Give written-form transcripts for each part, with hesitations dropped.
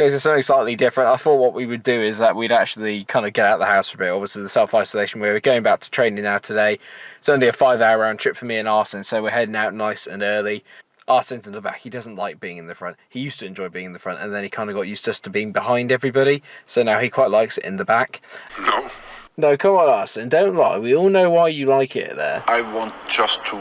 Okay, so something slightly different. I thought what we would do is that we'd actually kind of get out of the house for a bit. Obviously, with the self-isolation, we're going back to training now today. It's only a 5-hour round trip for me and Arsene, so we're heading out nice and early. Arsene's in the back. He doesn't like being in the front. He used to enjoy being in the front, and then he kind of got used just to being behind everybody. So now he quite likes it in the back. No, come on, Arsene. Don't lie. We all know why you like it there. I want just to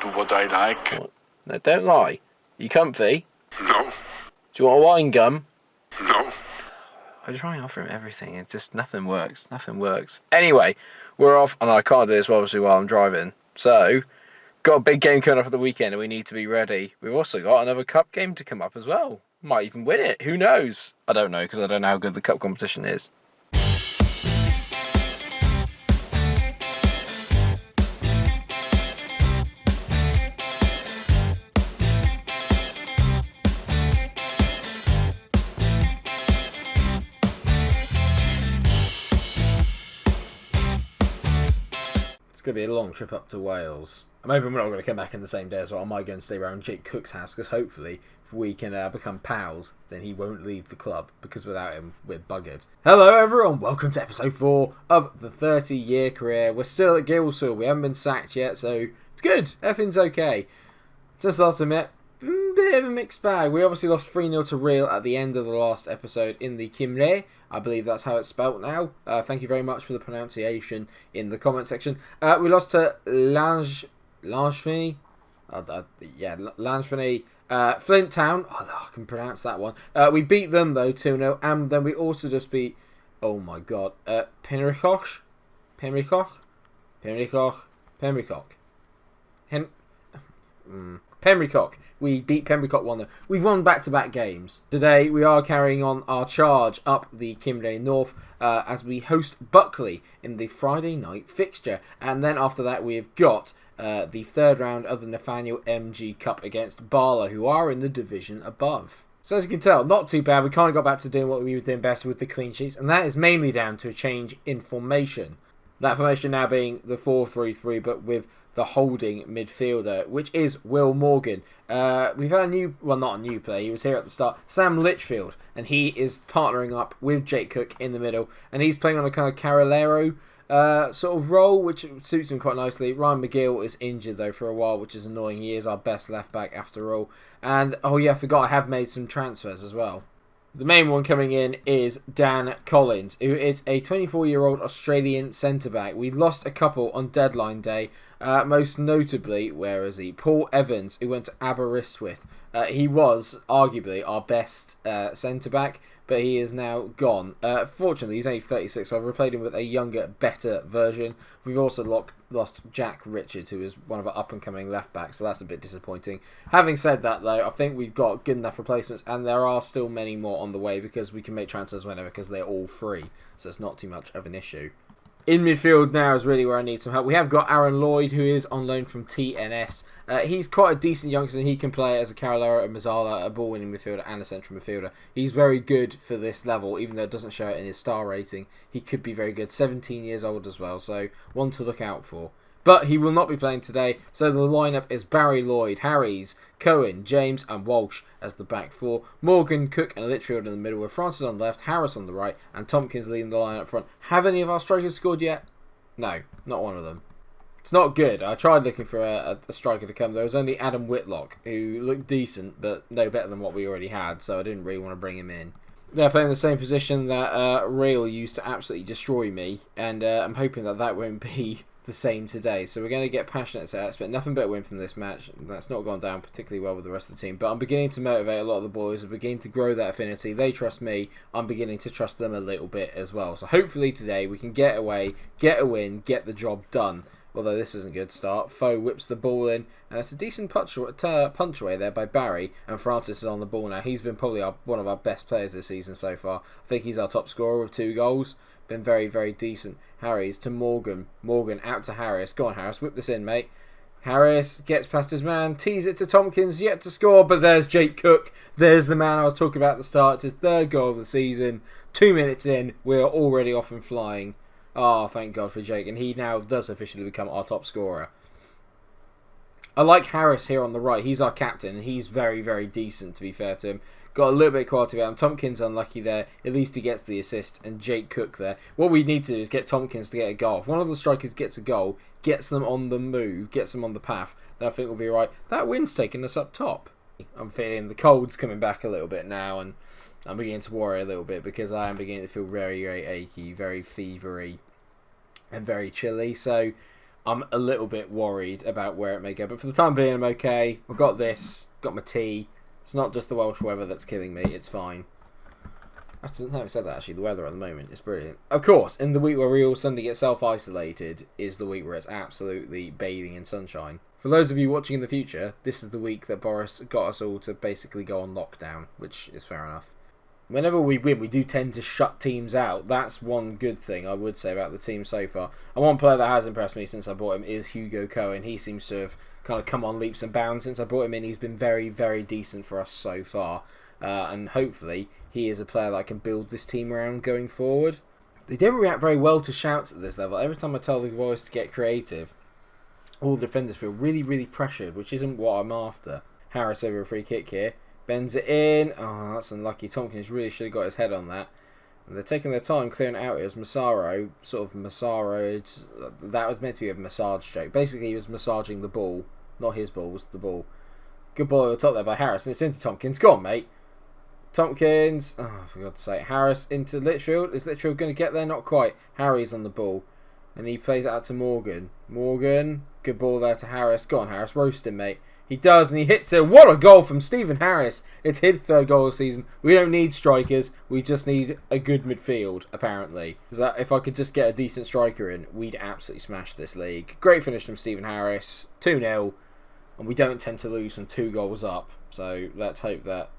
do what I like. What? No, don't lie. You comfy? No. Do you want a wine gum? No. I try and offer him everything, and just nothing works. Nothing works. Anyway, we're off, and I can't do this obviously while I'm driving. So, got a big game coming up at the weekend, and we need to be ready. We've also got another cup game to come up as well. Might even win it. Who knows? I don't know, because I don't know how good the cup competition is. It's going to be a long trip up to Wales. I'm hoping we're not going to come back in the same day as well. I might go and stay around Jake Cook's house, because hopefully if we can become pals, then he won't leave the club, because without him we're buggered. Hello everyone, welcome to episode 4 of the 30 Year Career. We're still at Guilsfield, we haven't been sacked yet, so it's good, everything's okay. Just last admit, bit of a mixed bag. We obviously lost 3-0 to Real at the end of the last episode in the Cymru. I believe that's how it's spelt now. Thank you very much for the pronunciation in the comment section. We lost to Langefini. Langefini. Flint Town. Oh, I can pronounce that one. We beat them though 2-0, and then we also just beat. Oh my god. Pimlico. We beat Pembrokeshire 1-0. We've won back-to-back games. Today we are carrying on our charge up the Cymru North as we host Buckley in the Friday night fixture. And then after that we've got the third round of the Nathaniel MG Cup against Bala, who are in the division above. So as you can tell, not too bad. We kind of got back to doing what we were doing best with the clean sheets, and that is mainly down to a change in formation. That formation now being the 4-3-3, but with the holding midfielder, which is Will Morgan. We've had not a new player, he was here at the start, Sam Litchfield, and he is partnering up with Jake Cook in the middle, and he's playing on a kind of Carolero sort of role, which suits him quite nicely. Ryan McGill is injured though for a while, which is annoying. He is our best left back after all. And oh yeah, I forgot I have made some transfers as well. The main one coming in is Dan Collins, who is a 24-year-old Australian centre-back. We lost a couple on deadline day, most notably, where is he? Paul Evans, who went to Aberystwyth. He was arguably our best centre-back, but he is now gone. Fortunately, he's only 36, so I've replaced him with a younger, better version. We've also lost Jack Richards, who is one of our up-and-coming left-backs, so that's a bit disappointing. Having said that, though, I think we've got good enough replacements, and there are still many more on the way, because we can make transfers whenever, because they're all free, so it's not too much of an issue. In midfield now is really where I need some help. We have got Aaron Lloyd, who is on loan from TNS. He's quite a decent youngster, and he can play as a Carolero, a Mazzala, a ball-winning midfielder, and a central midfielder. He's very good for this level, even though it doesn't show it in his star rating. He could be very good. 17 years old as well, so one to look out for. But he will not be playing today, so the lineup is Barry Lloyd, Harries, Cohen, James and Walsh as the back four, Morgan, Cook and Litchfield in the middle with Francis on the left, Harris on the right and Tompkins leading the line up front. Have any of our strikers scored yet? No, not one of them. It's not good. I tried looking for a striker to come. There was only Adam Whitlock, who looked decent but no better than what we already had, so I didn't really want to bring him in. They're playing the same position that Real used to absolutely destroy me, and I'm hoping that won't be the same today. So we're going to get passionate to expect nothing but a win from this match. That's not gone down particularly well with the rest of the team, but I'm beginning to motivate a lot of the boys. I'm beginning to grow that affinity. They trust me. I'm beginning to trust them a little bit as well. So hopefully today we can get away, get a win, get the job done. Although this isn't a good start. Foe whips the ball in, and it's a decent punch away there by Barry, and Francis is on the ball now. He's been probably one of our best players this season so far. I think he's our top scorer with 2 goals. Been very, very decent. Harris to Morgan. Morgan out to Harris. Go on, Harris. Whip this in, mate. Harris gets past his man. Tees it to Tompkins. Yet to score. But there's Jake Cook. There's the man I was talking about at the start. It's his 3rd goal of the season. 2 minutes in. We're already off and flying. Oh, thank God for Jake. And he now does officially become our top scorer. I like Harris here on the right. He's our captain. And he's very, very decent, to be fair to him. Got a little bit of quality about him. Tompkins unlucky there. At least he gets the assist. And Jake Cook there. What we need to do is get Tompkins to get a goal. If one of the strikers gets a goal, gets them on the move, gets them on the path, then I think we'll be right. That wind's taking us up top. I'm feeling the cold's coming back a little bit now, and I'm beginning to worry a little bit because I am beginning to feel very, very achy, very fevery, and very chilly. So I'm a little bit worried about where it may go. But for the time being, I'm okay. I've got this, got my tea. It's not just the Welsh weather that's killing me. It's fine. I haven't said that, actually. The weather at the moment is brilliant. Of course, in the week where we all suddenly get self-isolated is the week where it's absolutely bathing in sunshine. For those of you watching in the future, this is the week that Boris got us all to basically go on lockdown, which is fair enough. Whenever we win, we do tend to shut teams out. That's one good thing I would say about the team so far. And one player that has impressed me since I bought him is Hugo Cohen. He seems to have kind of come on leaps and bounds since I brought him in. He's been very, very decent for us so far. And hopefully he is a player that I can build this team around going forward. They don't react very well to shouts at this level. Every time I tell the boys to get creative, all the defenders feel really, really pressured, which isn't what I'm after. Harris over a free kick here. Bends it in. Oh, that's unlucky. Tompkins really should have got his head on that. And they're taking their time clearing it out. It was MikeRo, that was meant to be a massage joke. Basically, he was massaging the ball. Not his ball, it was the ball. Good ball over the top there by Harris. And it's into Tompkins. Go on, mate. Tompkins. Oh, I forgot to say it. Harris into Litchfield. Is Litchfield going to get there? Not quite. Harry's on the ball. And he plays it out to Morgan. Morgan. Good ball there to Harris. Go on, Harris. Roast him, mate. He does, and he hits it. What a goal from Stephen Harris. It's his third goal of the season. We don't need strikers. We just need a good midfield, apparently. If I could just get a decent striker in, we'd absolutely smash this league. Great finish from Stephen Harris. 2-0. And we don't tend to lose from 2 goals up. So let's hope that...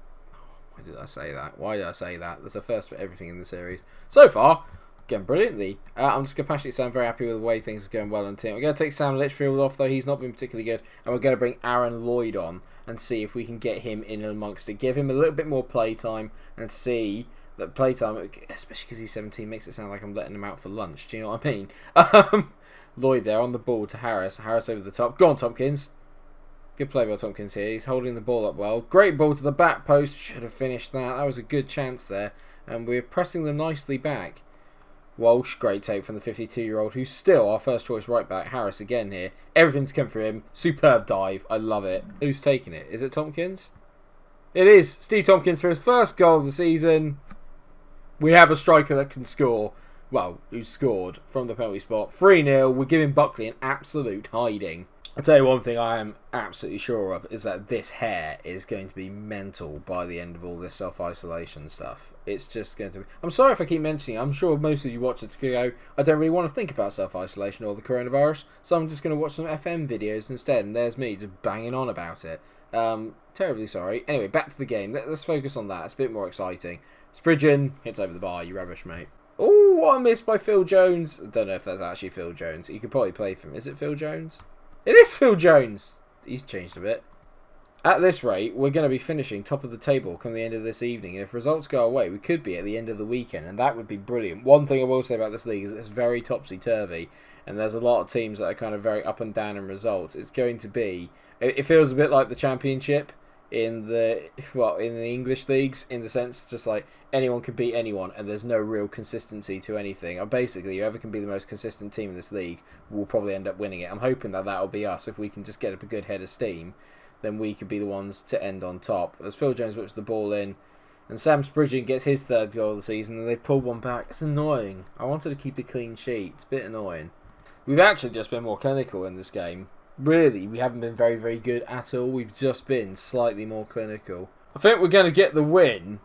Why did I say that? Why did I say that? There's a first for everything in the series. So far... Again, brilliantly. I'm just going to passionately say I'm very happy with the way things are going well in the team. We're going to take Sam Litchfield off, though. He's not been particularly good. And we're going to bring Aaron Lloyd on and see if we can get him in amongst it. Give him a little bit more playtime and see that playtime, especially because he's 17, makes it sound like I'm letting him out for lunch. Do you know what I mean? Lloyd there on the ball to Harris. Harris over the top. Go on, Tompkins. Good play by Tompkins here. He's holding the ball up well. Great ball to the back post. Should have finished that. That was a good chance there. And we're pressing them nicely back. Walsh, great take from the 52-year-old, who's still our first choice right back. Harris again here. Everything's come for him. Superb dive. I love it. Who's taking it? Is it Tompkins? It is. Steve Tompkins for his first goal of the season. We have a striker that can score. Well, who scored from the penalty spot. 3-0. We're giving Buckley an absolute hiding. I'll tell you one thing I am absolutely sure of is that this hair is going to be mental by the end of all this self-isolation stuff. It's just going to be... I'm sorry if I keep mentioning it. I'm sure most of you watch it to go, I don't really want to think about self-isolation or the coronavirus, so I'm just going to watch some FM videos instead, and there's me just banging on about it. Terribly sorry. Anyway, back to the game. Let's focus on that. It's a bit more exciting. Spridgen hits over the bar. You rubbish, mate. Oh, what a miss by Phil Jones. I don't know if that's actually Phil Jones. You could probably play for him. Is it Phil Jones? It is Phil Jones. He's changed a bit. At this rate, we're going to be finishing top of the table come the end of this evening. And if results go away, we could be at the end of the weekend. And that would be brilliant. One thing I will say about this league is it's very topsy-turvy. And there's a lot of teams that are kind of very up and down in results. It's going to be... It feels a bit like the Championship in the English leagues, in the sense just like anyone can beat anyone and there's no real consistency to anything. Or basically, whoever can be the most consistent team in this league will probably end up winning it. I'm hoping that that'll be us. If we can just get up a good head of steam, then we could be the ones to end on top. As Phil Jones whips the ball in, and Sam Spridgen gets his third goal of the season, and they've pulled one back. It's annoying. I wanted to keep a clean sheet. It's a bit annoying. We've actually just been more clinical in this game. Really, we haven't been very, very good at all. We've just been slightly more clinical. I think we're going to get the win.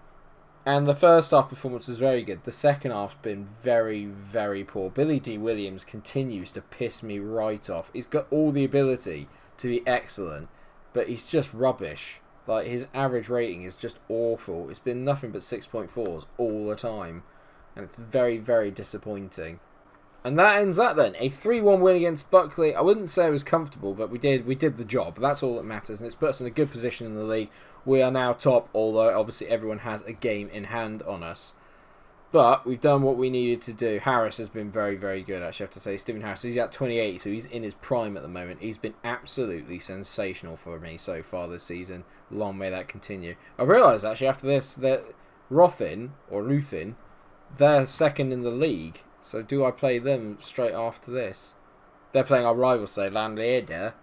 And the first half performance was very good. The second half's been very, very poor. Billy D. Williams continues to piss me right off. He's got all the ability to be excellent, but he's just rubbish. Like, his average rating is just awful. It's been nothing but 6.4s all the time. And it's very, very disappointing. And that ends that then. A 3-1 win against Buckley. I wouldn't say it was comfortable, but we did the job. That's all that matters, and it's put us in a good position in the league. We are now top, although obviously everyone has a game in hand on us. But we've done what we needed to do. Harris has been very, very good, actually, I have to say. Stephen Harris, he's at 28, so he's in his prime at the moment. He's been absolutely sensational for me so far this season. Long may that continue. I realised, actually, after this, that Ruthin, they're second in the league. So do I play them straight after this? They're playing our rivals, say, Landleader.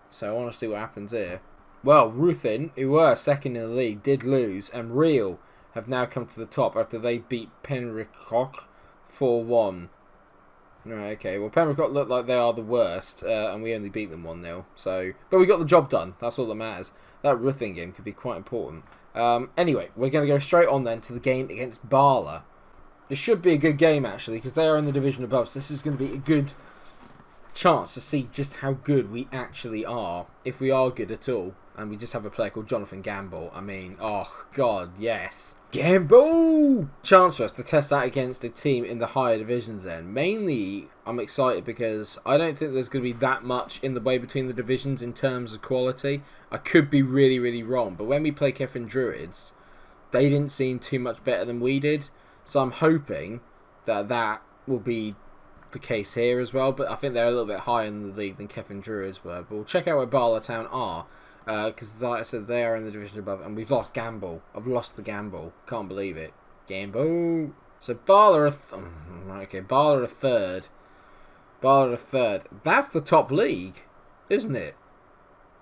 So I want to see what happens here. Well, Ruthin, who were second in the league, did lose, and Real have now come to the top after they beat Penricok 4-1. Right, okay. Well, Penricok look like they are the worst, and we only beat them 1-0. So, but we got the job done. That's all that matters. That Ruthin game could be quite important. Anyway, we're going to go straight on then to the game against Bala. This should be a good game, actually, because they are in the division above. So this is going to be a good chance to see just how good we actually are, if we are good at all. And we just have a player called Jonathan Gamble. I mean, oh god, yes. Gamble! Chance for us to test that against a team in the higher divisions then. Mainly, I'm excited because I don't think there's going to be that much in the way between the divisions in terms of quality. I could be really, really wrong. But when we play Kevin Druids, they didn't seem too much better than we did. So I'm hoping that that will be the case here as well. But I think they're a little bit higher in the league than Kevin Druids were. But we'll check out where Bala Town are. Because, like I said, they are in the division above, and we've lost Gamble. I've lost the Gamble. Can't believe it. Gamble. So Bala are Bala are third. Bala are third. That's the top league, isn't it?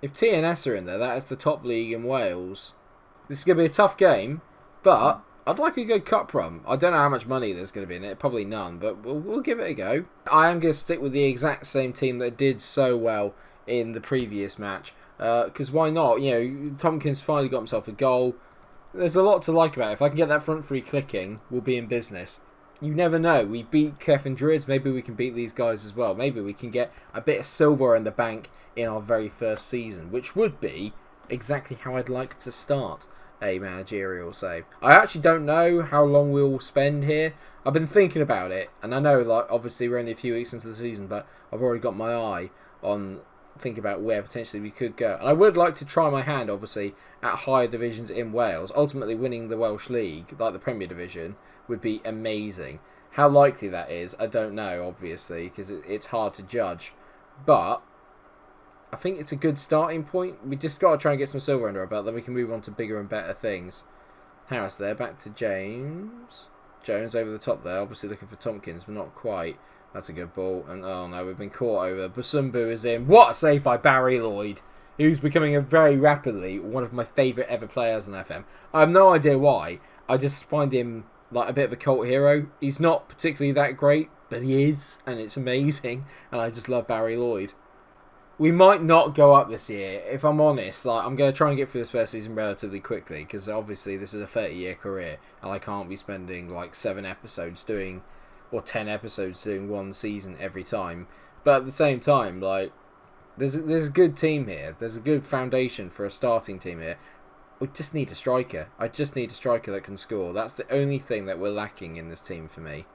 If TNS are in there, that is the top league in Wales. This is going to be a tough game, but I'd like a good cup run. I don't know how much money there's going to be in it. Probably none, but we'll give it a go. I am going to stick with the exact same team that did so well in the previous match. Because why not? You know, Tompkins finally got himself a goal. There's a lot to like about it. If I can get that front three clicking, we'll be in business. You never know. We beat Kevin Druids. Maybe we can beat these guys as well. Maybe we can get a bit of silver in the bank in our very first season, which would be exactly how I'd like to start a managerial save. I actually don't know how long we'll spend here. I've been thinking about it, and I know, like, obviously we're only a few weeks into the season, but I've already got my eye on think about where potentially we could go. And I would like to try my hand, obviously, at higher divisions in Wales. Ultimately, winning the Welsh League, like the Premier Division, would be amazing. How likely that is, I don't know, obviously, because it's hard to judge. But I think it's a good starting point. We just got to try and get some silver under our belt, then we can move on to bigger and better things. Harris there, back to James. Jones over the top there, obviously looking for Tompkins, but not quite. That's a good ball. And oh no, we've been caught over. Basumbu is in. What a save by Barry Lloyd, who's becoming very rapidly one of my favourite ever players in FM. I have no idea why. I just find him like a bit of a cult hero. He's not particularly that great, but he is, and it's amazing. And I just love Barry Lloyd. We might not go up this year, if I'm honest. Like, I'm going to try and get through this first season relatively quickly, because obviously this is a 30-year career, and I can't be spending like 7 episodes doing, or 10 episodes doing one season every time. But at the same time, like, there's a good team here. There's a good foundation for a starting team here. We just need a striker. I just need a striker that can score. That's the only thing that we're lacking in this team for me.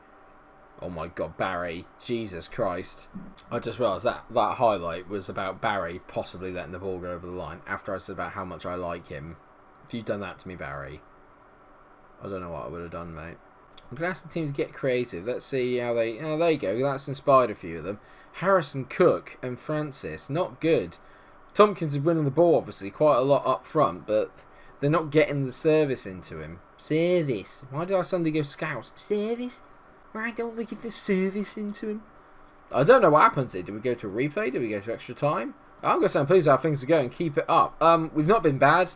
Oh my god, Barry. Jesus Christ. I just realised that highlight was about Barry possibly letting the ball go over the line after I said about how much I like him. If you'd done that to me, Barry, I don't know what I would have done, mate. I'm going to ask the team to get creative. Let's see how they... Oh, there you go. That's inspired a few of them. Harrison, Cook and Francis. Not good. Tompkins is winning the ball, obviously, quite a lot up front, but they're not getting the service into him. Service. Why did I suddenly go Scouse? Service? Why don't they get the service into him? I don't know what happens here. Do we go to a replay? Do we go to extra time? I'm going to say I'm pleased how things are going. Keep it up. We've not been bad.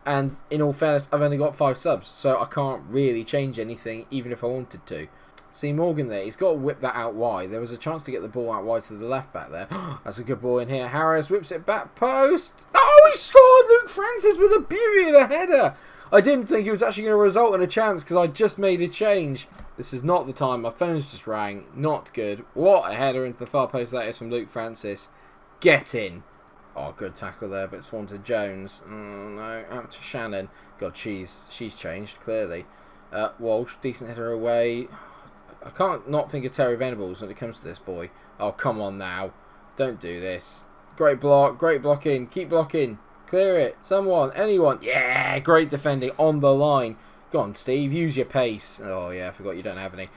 And in all fairness, I've only got 5 subs, so I can't really change anything, even if I wanted to. See Morgan there, he's got to whip that out wide. There was a chance to get the ball out wide to the left back there. That's a good ball in here. Harris whips it back post. Oh, he scored! Luke Francis with a beauty of a header. I didn't think it was actually going to result in a chance because I just made a change. This is not the time. My phone's just rang. Not good. What a header into the far post that is from Luke Francis. Get in. Oh, good tackle there, but it's formed to Jones. Oh, no, out to Shannon. God, she's changed, clearly. Walsh, decent header away. I can't not think of Terry Venables when it comes to this boy. Oh, come on now. Don't do this. Great blocking. Keep blocking. Clear it. Someone, anyone. Yeah, great defending on the line. Go on, Steve, use your pace. Oh, yeah, I forgot you don't have any.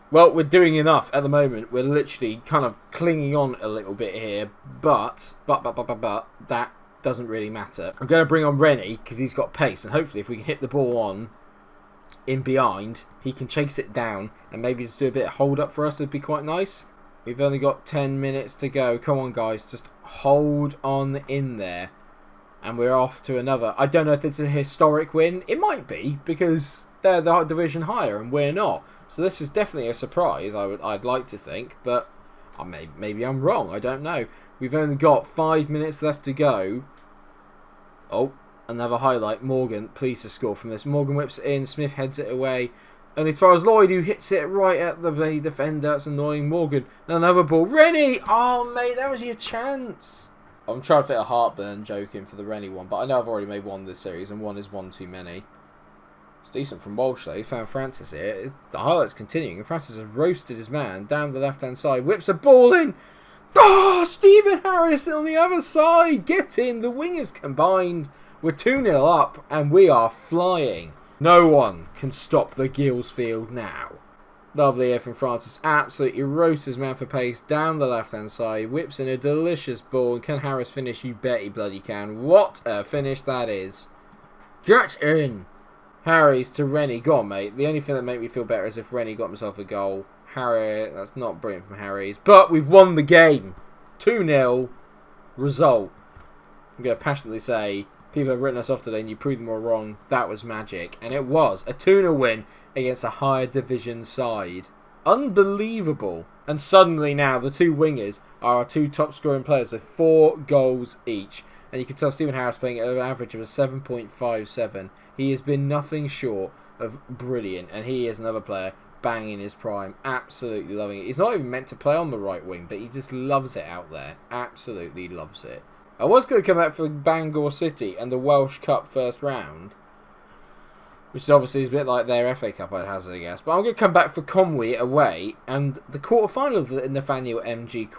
Well, we're doing enough at the moment. We're literally kind of clinging on a little bit here, but that doesn't really matter. I'm going to bring on Rennie because he's got pace, and hopefully if we can hit the ball on in behind, he can chase it down and maybe just do a bit of hold up for us. It'd be quite nice. We've only got 10 minutes to go. Come on, guys, just hold on in there. And we're off to another. I don't know if it's a historic win. It might be, because they're the division higher and we're not. So this is definitely a surprise, I'd like to think. But maybe I'm wrong. I don't know. We've only got 5 minutes left to go. Oh, another highlight. Morgan, please to score from this. Morgan whips it in. Smith heads it away. And as far as Lloyd, who hits it right at the defender. That's annoying. Morgan, another ball. Rennie! Oh, mate, that was your chance. I'm trying to fit a heartburn joke in for the Rennie one, but I know I've already made one this series, and one is one too many. It's decent from Walsh, though. He found Francis here. The highlight's continuing, and Francis has roasted his man down the left-hand side. Whips a ball in. Oh, Stephen Harris on the other side. Get in. The wingers combined. We're 2-0 up, and we are flying. No one can stop the Guilsfield now. Lovely here from Francis. Absolutely roasts his man for pace down the left-hand side. Whips in a delicious ball. And can Harris finish? You bet he bloody can. What a finish that is. Get in. Harry's to Rennie. Go on, mate. The only thing that made me feel better is if Rennie got himself a goal. Harry, that's not brilliant from Harry's. But we've won the game. 2-0 result. I'm going to passionately say, people have written us off today and you proved them all wrong. That was magic. And it was a 2-0 win against a higher division side. Unbelievable. And suddenly now the two wingers are our two top scoring players with 4 goals each. And you can tell Stephen Harris playing at an average of a 7.57. He has been nothing short of brilliant. And he is another player banging his prime. Absolutely loving it. He's not even meant to play on the right wing, but he just loves it out there. Absolutely loves it. I was going to come out for Bangor City and the Welsh Cup first round, which is obviously a bit like their FA Cup, I'd hazard a guess. But I'm going to come back for Conwy away and the quarter-final of the Nathaniel MG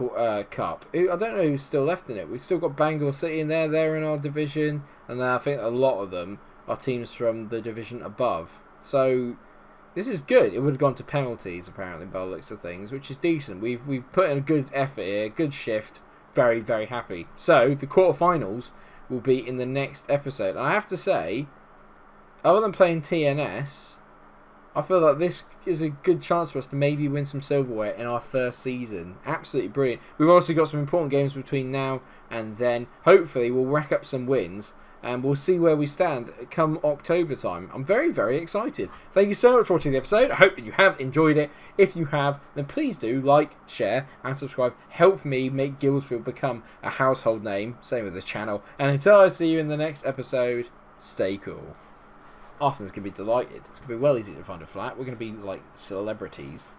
Cup. I don't know who's still left in it. We've still got Bangor City in there. They're in our division. And I think a lot of them are teams from the division above. So this is good. It would have gone to penalties, apparently, by the looks of things, which is decent. We've put in a good effort here, good shift. Very, very happy. So the quarterfinals will be in the next episode. And I have to say, other than playing TNS, I feel like this is a good chance for us to maybe win some silverware in our first season. Absolutely brilliant. We've also got some important games between now and then. Hopefully we'll rack up some wins and we'll see where we stand come October time. I'm very, very excited. Thank you so much for watching the episode. I hope that you have enjoyed it. If you have, then please do like, share and subscribe. Help me make Guilsfield become a household name. Same with this channel. And until I see you in the next episode, stay cool. Arsenal's going to be delighted. It's going to be well easy to find a flat. We're going to be like celebrities.